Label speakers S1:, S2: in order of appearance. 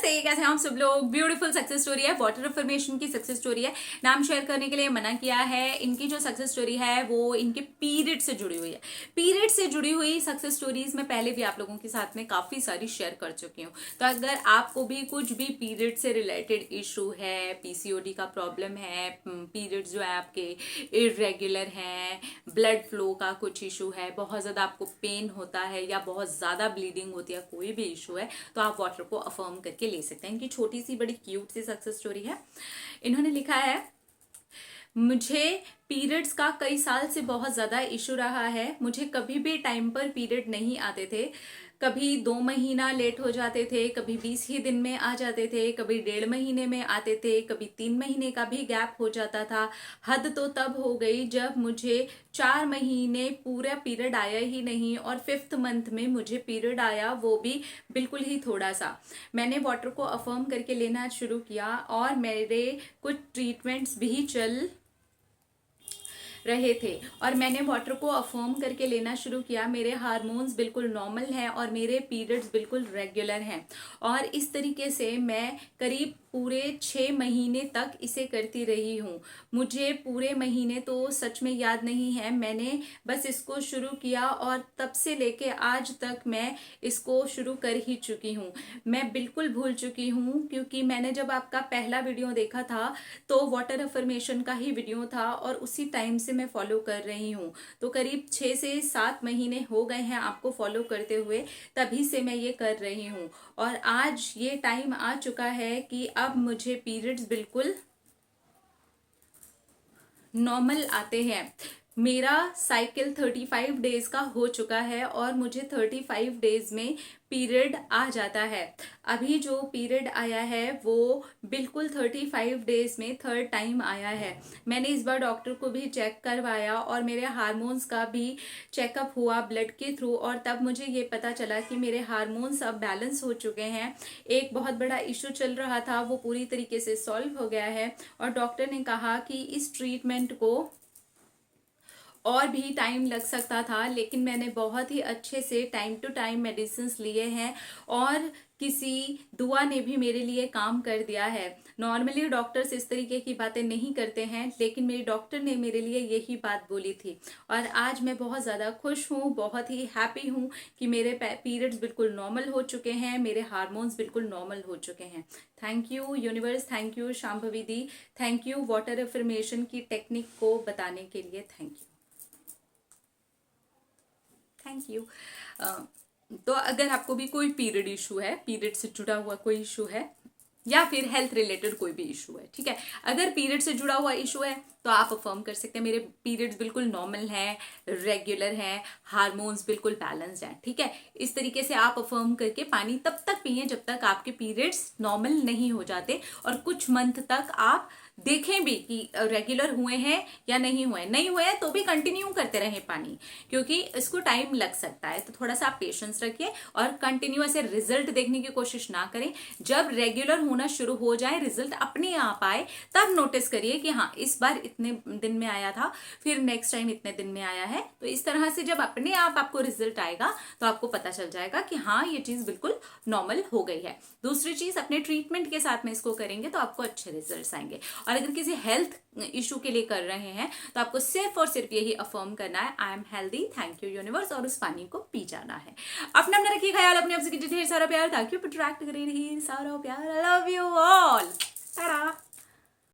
S1: नमस्ते, कैसे हैं आप सब लोग। ब्यूटीफुल सक्सेस स्टोरी है, वाटर अफर्मेशन की सक्सेस स्टोरी है। नाम शेयर करने के लिए मना किया है। इनकी जो सक्सेस स्टोरी है वो इनके पीरियड से जुड़ी हुई है। पीरियड से जुड़ी हुई सक्सेस स्टोरीज मैं पहले भी आप लोगों के साथ में काफी सारी शेयर कर चुकी हूँ। तो अगर आपको भी कुछ भी पीरियड से रिलेटेड इशू है, पीसीओडी का प्रॉब्लम है, पीरियड जो है आपके इरेगुलर हैं, ब्लड फ्लो का कुछ इशू है, बहुत ज्यादा आपको पेन होता है या बहुत ज्यादा ब्लीडिंग होती है, कोई भी इशू है, तो आप वाटर को अफर्म करके ले सकते हैं। इनकी छोटी सी बड़ी क्यूट सी सक्सेस स्टोरी है। इन्होंने लिखा है, मुझे पीरियड्स का कई साल से बहुत ज़्यादा इशू रहा है। मुझे कभी भी टाइम पर पीरियड नहीं आते थे। कभी 2 महीना लेट हो जाते थे, कभी 20 ही दिन में आ जाते थे, कभी 1.5 महीने में आते थे, कभी 3 महीने का भी गैप हो जाता था। हद तो तब हो गई जब मुझे 4 महीने पूरा पीरियड आया ही नहीं और 5th मंथ में मुझे पीरियड आया, वो भी बिल्कुल ही थोड़ा सा। मैंने वाटर को अफर्म करके लेना शुरू किया और मेरे कुछ ट्रीटमेंट्स भी चल रहे थे और मैंने वाटर को अफर्म करके लेना शुरू किया। मेरे हार्मोन्स बिल्कुल नॉर्मल हैं और मेरे पीरियड्स बिल्कुल रेगुलर हैं और इस तरीके से मैं करीब पूरे 6 महीने तक इसे करती रही हूँ। मुझे पूरे महीने तो सच में याद नहीं है, मैंने बस इसको शुरू किया और तब से लेके आज तक मैं इसको शुरू कर ही चुकी हूँ। मैं बिल्कुल भूल चुकी हूँ क्योंकि मैंने जब आपका पहला वीडियो देखा था तो वाटर अफर्मेशन का ही वीडियो था और उसी टाइम से मैं फॉलो कर रही हूँ। तो करीब 6 से 7 महीने हो गए हैं आपको फॉलो करते हुए, तभी से मैं ये कर रही हूँ और आज ये टाइम आ चुका है कि अब मुझे पीरियड्स बिल्कुल नॉर्मल आते हैं। मेरा साइकिल 35 डेज का हो चुका है और मुझे 35 डेज में पीरियड आ जाता है। अभी जो पीरियड आया है वो बिल्कुल 35 डेज में 3rd टाइम आया है। मैंने इस बार डॉक्टर को भी चेक करवाया और मेरे हार्मोन्स का भी चेकअप हुआ ब्लड के थ्रू और तब मुझे ये पता चला कि मेरे हार्मोन्स अब बैलेंस हो चुके हैं। एक बहुत बड़ा इशू चल रहा था, वो पूरी तरीके से सॉल्व हो गया है और डॉक्टर ने कहा कि इस ट्रीटमेंट को और भी टाइम लग सकता था, लेकिन मैंने बहुत ही अच्छे से टाइम टू टाइम मेडिसिन लिए हैं और किसी दुआ ने भी मेरे लिए काम कर दिया है। नॉर्मली डॉक्टर्स इस तरीके की बातें नहीं करते हैं, लेकिन मेरे डॉक्टर ने मेरे लिए यही बात बोली थी और आज मैं बहुत ज़्यादा खुश हूँ, बहुत ही हैप्पी हूँ कि मेरे पीरियड्स बिल्कुल नॉर्मल हो चुके हैं, मेरे हार्मोन्स बिल्कुल नॉर्मल हो चुके हैं। Thank you universe, thank you Shambhavi the, thank you water affirmation की टेक्निक को बताने के लिए, थैंक यू, थैंक यू। तो अगर आपको भी कोई पीरियड इशू है, पीरियड से जुड़ा हुआ कोई इशू है या फिर हेल्थ रिलेटेड कोई भी इशू है, ठीक है, अगर पीरियड से जुड़ा हुआ इशू है तो आप अफर्म कर सकते हैं मेरे पीरियड्स बिल्कुल नॉर्मल हैं, रेगुलर हैं, हार्मोन्स बिल्कुल बैलेंस्ड हैं, ठीक है। इस तरीके से आप अफर्म करके पानी तब तक पिए जब तक आपके पीरियड्स नॉर्मल नहीं हो जाते और कुछ मंथ तक आप देखें भी कि रेगुलर हुए हैं या नहीं हुए। नहीं हुए हैं तो भी कंटिन्यू करते रहें पानी, क्योंकि इसको टाइम लग सकता है। तो थोड़ा सा आप पेशेंस रखिए और कंटिन्यू ऐसे रिजल्ट देखने की कोशिश ना करें। जब रेगुलर होना शुरू हो जाए, रिजल्ट अपने आप आए, तब नोटिस करिए कि हाँ इस बार इतने दिन में आया था, फिर नेक्स्ट टाइम इतने दिन में आया है। तो इस तरह से जब अपने आप आपको रिजल्ट आएगा तो आपको पता चल जाएगा कि हाँ ये चीज बिल्कुल नॉर्मल हो गई है। दूसरी चीज, अपने ट्रीटमेंट के साथ में इसको करेंगे तो आपको अच्छे रिजल्ट आएंगे। और अगर किसी हेल्थ इशू के लिए कर रहे हैं तो आपको सिर्फ और सिर्फ यही अफर्म करना है, I am healthy, thank you universe, और उस पानी को पी जाना है। अपना रखिए ख्याल, अपने आप से ढेर सारा प्यार, ताकि अट्रैक्ट करे ढेर सारा प्यार। I love you.